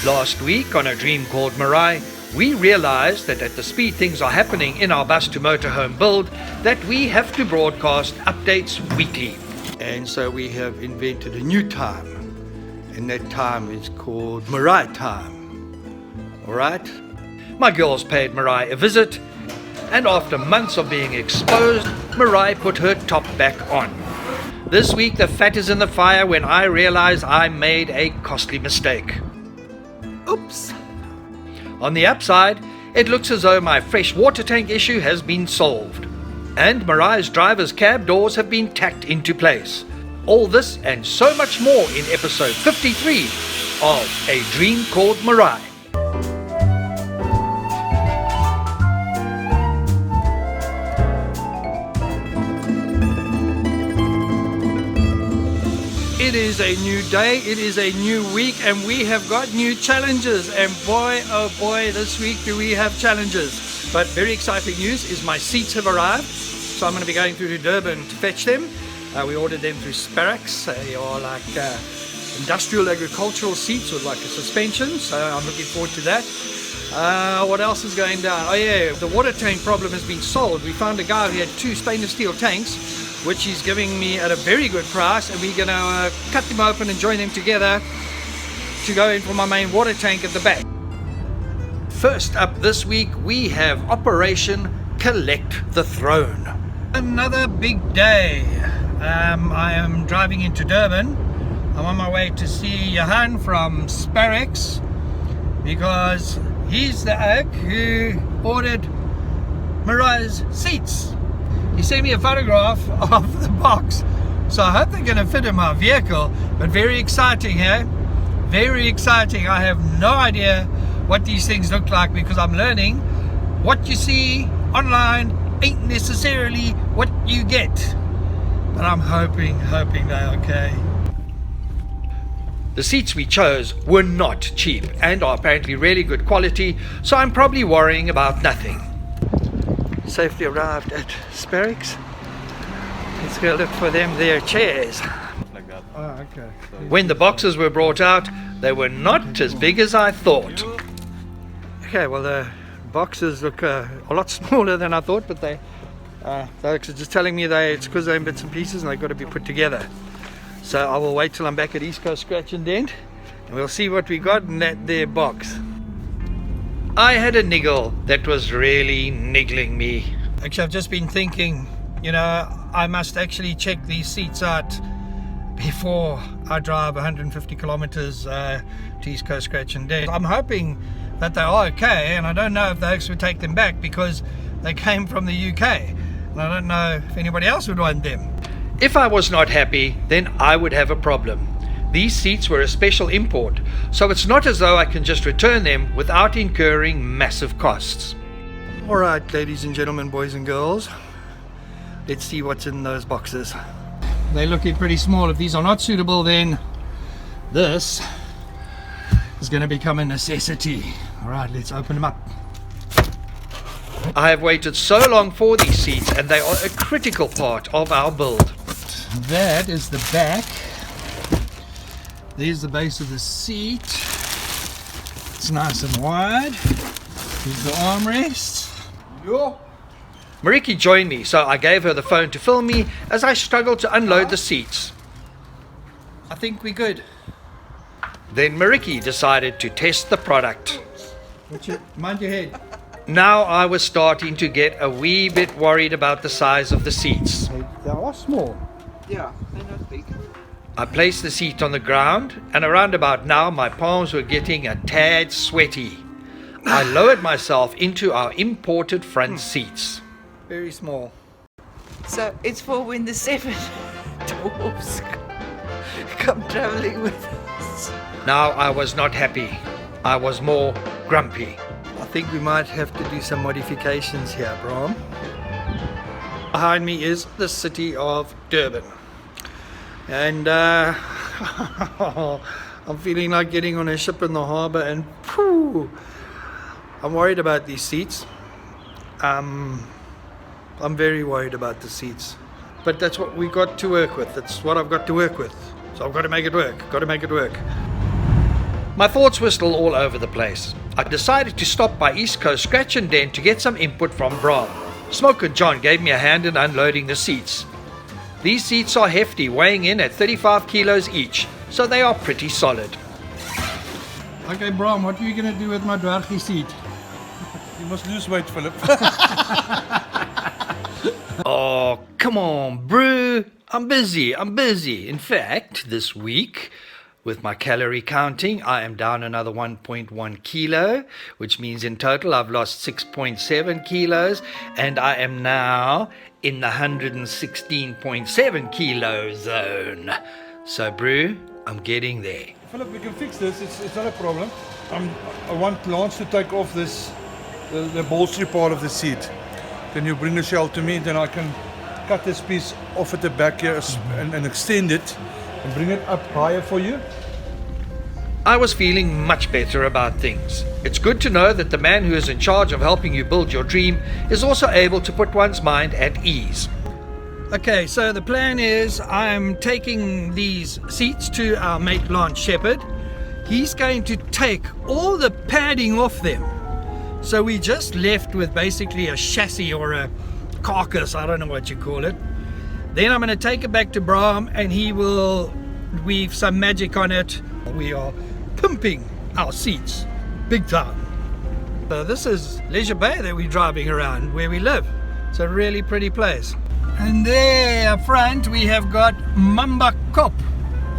Last week on A Dream Called Meraaai, we realized that at the speed things are happening in our bus to motorhome build, that we have to broadcast updates weekly. And so we have invented a new time, and that time is called Meraaai time. All right? My girls paid Meraaai a visit, and after months of being exposed, Meraaai put her top back on. This week the fat is in the fire when I realize I made a costly mistake. Oops. On the upside, it looks as though my fresh water tank issue has been solved, and Meraai's driver's cab doors have been tacked into place. All this and so much more in episode 53 of A Dream Called Meraaai. It is a new day, it is a new week, and we have got new challenges. And boy, oh boy, this week do we have challenges. But very exciting news is my seats have arrived. So I'm going to be going through to Durban to fetch them. We ordered them through Sparrows. They are like industrial agricultural seats with like a suspension. So I'm looking forward to that. What else is going down? Oh yeah, the water tank problem has been solved. We found a guy who had 2 stainless steel tanks, which he's giving me at a very good price, and we're going to cut them open and join them together to go in for my main water tank at the back. First up this week, we have Operation Collect the Throne. Another big day. I am driving into Durban. I'm on my way to see Johan from Sparrows because he's the oak who ordered Meraai's seats. He sent me a photograph of the box, so I hope they're going to fit in my vehicle. But very exciting, eh? Very exciting. I have no idea what these things look like because I'm learning what you see online ain't necessarily what you get. But I'm hoping they're okay. The seats we chose were not cheap and are apparently really good quality, so I'm probably worrying about nothing. Safely arrived at Sparrows. Let's go look for them their chairs. Like that. Oh, okay. When the boxes were brought out, they were not as big as I thought. Okay, well the boxes look a lot smaller than I thought, but they're just telling me it's because they're in bits and pieces and they've got to be put together. So I will wait till I'm back at East Coast Scratch and Dent, and we'll see what we got in that there box. I had a niggle that was really niggling me. Actually, I've just been thinking, you know, I must actually check these seats out before I drive 150 kilometers to East Coast Scratch and Dent. I'm hoping that they are okay, and I don't know if they actually would take them back because they came from the UK, and I don't know if anybody else would want them. If I was not happy, then I would have a problem. These seats were a special import, so it's not as though I can just return them without incurring massive costs. Alright, ladies and gentlemen, boys and girls, let's see what's in those boxes. They're looking pretty small. If these are not suitable, then this is going to become a necessity. Alright, let's open them up. I have waited so long for these seats, and they are a critical part of our build. That is the back. There's the base of the seat. It's nice and wide. Here's the armrest. Mariki joined me, so I gave her the phone to film me as I struggled to unload the seats. I think we're good. Then Mariki decided to test the product. Mind your head. Now I was starting to get a wee bit worried about the size of the seats. They are small. Yeah, they're not big. I placed the seat on the ground, and around about now my palms were getting a tad sweaty. I lowered myself into our imported front seats. Very small. So it's for when the 7 dwarfs come traveling with us. Now I was not happy. I was more grumpy. I think we might have to do some modifications here, Bram. Behind me is the city of Durban. And I'm feeling like getting on a ship in the harbour, and phew, I'm worried about these seats. I'm very worried about the seats. But that's what we got to work with. That's what I've got to work with. So I've got to make it work. My thoughts were still all over the place. I decided to stop by East Coast Scratch and Dent to get some input from Bram. Smok'in John gave me a hand in unloading the seats. These seats are hefty, weighing in at 35 kilos each, so they are pretty solid. Okay, Bram, what are you going to do with my dwarfie seat? You must lose weight, Philip. Oh, come on, bro. I'm busy. In fact, this week, with my calorie counting, I am down another 1.1 kilo, which means in total I've lost 6.7 kilos, and I am now in the 116.7 kilo zone. So, bro, I'm getting there. Philip, we can fix this. It's not a problem. I want Lance to take off this, the bolstery part of the seat. Can you bring the shell to me? Then I can cut this piece off at the back here and extend it and bring it up higher for you. I was feeling much better about things. It's good to know that the man who is in charge of helping you build your dream is also able to put one's mind at ease. Okay, so the plan is I'm taking these seats to our mate Lance Shepherd. He's going to take all the padding off them. So we just left with basically a chassis or a carcass, I don't know what you call it. Then I'm going to take it back to Bram and he will weave some magic on it. We are pimping our seats big time. So this is Leisure Bay that we're driving around where we live. It's a really pretty place. And there up front we have got Mamba Kop.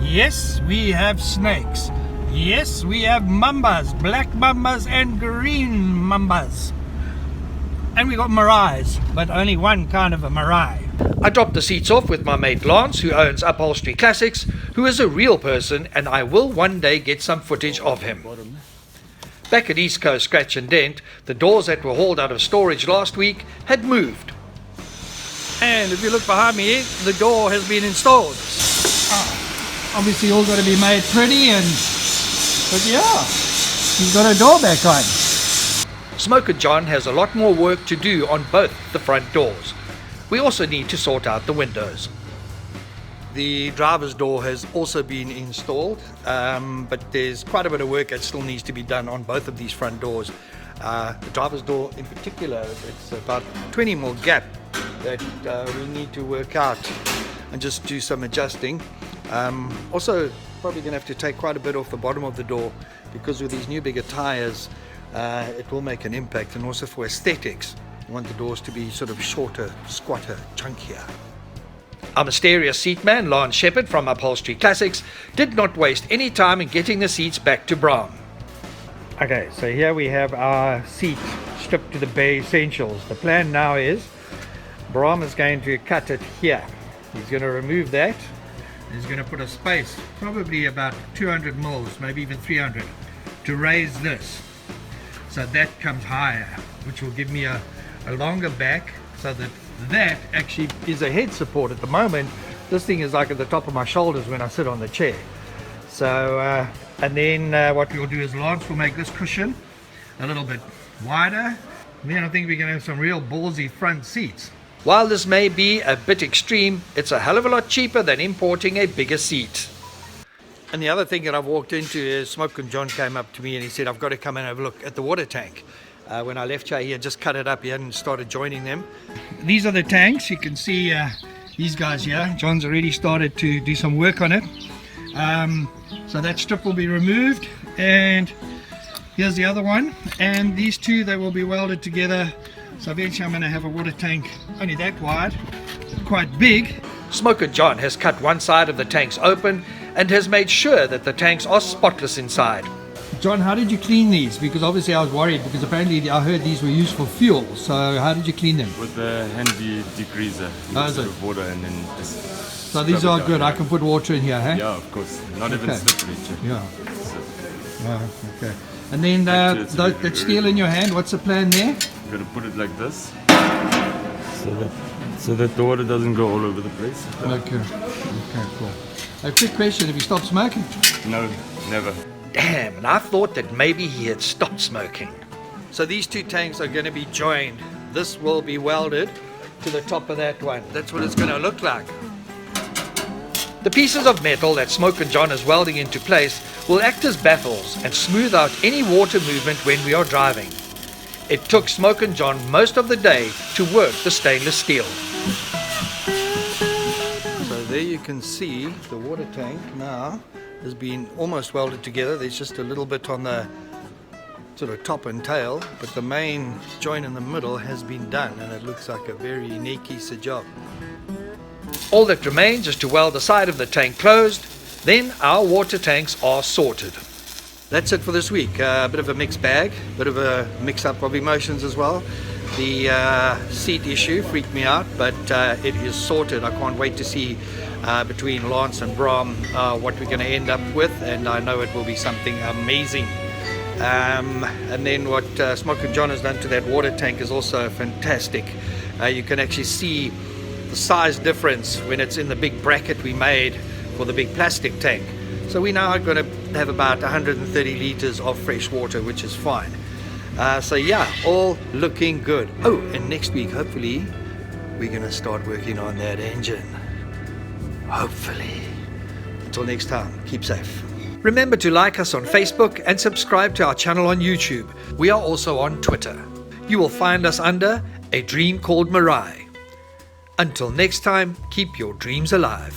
Yes, we have snakes. Yes, we have mambas, black mambas and green mambas. And we got meraais, but only one kind of a meraai. I dropped the seats off with my mate Lance, who owns Upholstery Classics, who is a real person, and I will one day get some footage of him. Back at East Coast Scratch and Dent, the doors that were hauled out of storage last week had moved. And if you look behind me, the door has been installed. Obviously all got to be made pretty, but yeah, you've got a door back on. Smok'in John has a lot more work to do on both the front doors. We also need to sort out the windows. The driver's door has also been installed, but there's quite a bit of work that still needs to be done on both of these front doors. The driver's door in particular, it's about 20 mm gap that we need to work out and just do some adjusting. Also, probably going to have to take quite a bit off the bottom of the door because with these new bigger tires, it will make an impact, and also for aesthetics, I want the doors to be sort of shorter, squatter, chunkier. Our mysterious seat man, Lance Shepherd from Upholstery Classics, did not waste any time in getting the seats back to Bram. Okay, so here we have our seat stripped to the Bay Essentials. The plan now is Bram is going to cut it here. He's going to remove that. He's going to put a space, probably about 200 mils, maybe even 300, to raise this. So that comes higher, which will give me a longer back, so that actually is a head support. At the moment, this thing is like at the top of my shoulders when I sit on the chair. So, and then what we'll do is Lance will make this cushion a little bit wider. And then I think we're going to have some real ballsy front seats. While this may be a bit extreme, it's a hell of a lot cheaper than importing a bigger seat. And the other thing that I've walked into is Smok'in John came up to me and he said, I've got to come and have a look at the water tank. When I left here, he had just cut it up. He hadn't started joining them. These are the tanks. You can see these guys here. John's already started to do some work on it. So that strip will be removed. And here's the other one. And these two, they will be welded together. So eventually I'm going to have a water tank only that wide, quite big. Smok'in John has cut one side of the tanks open and has made sure that the tanks are spotless inside. John, how did you clean these? Because obviously I was worried because apparently I heard these were used for fuel. So how did you clean them? With the handy degreeaser. Is it? With water and then just So these are good. I can put water in here, hey? Yeah, of course. Not even slippery. Yeah. So, Oh, okay. And then that steel in your hand, what's the plan there? I'm going to put it like this. So that the water doesn't go all over the place. Okay. Okay, cool. A quick question, have you stopped smoking? No, never. Damn, and I thought that maybe he had stopped smoking. So these two tanks are going to be joined. This will be welded to the top of that one. That's what it's going to look like. The pieces of metal that Smok'in John is welding into place will act as baffles and smooth out any water movement when we are driving. It took Smok'in John most of the day to work the stainless steel. So there you can see the water tank now has been almost welded together. There's just a little bit on the sort of top and tail, but the main joint in the middle has been done, and it looks like a very neat piece of job. All that remains is to weld the side of the tank closed, then our water tanks are sorted. That's it for this week. A bit of a mixed bag, bit of a mix-up of emotions as well. The seat issue freaked me out, but it is sorted. I can't wait to see between Lance and Brom what we're going to end up with, and I know it will be something amazing. And then what Smok'in John has done to that water tank is also fantastic. You can actually see the size difference when it's in the big bracket we made for the big plastic tank. So we now are going to have about 130 liters of fresh water, which is fine. So yeah, all looking good. Oh, and next week, hopefully, we're going to start working on that engine. Hopefully. Until next time, keep safe. Remember to like us on Facebook and subscribe to our channel on YouTube. We are also on Twitter. You will find us under A Dream Called Merai. Until next time, keep your dreams alive.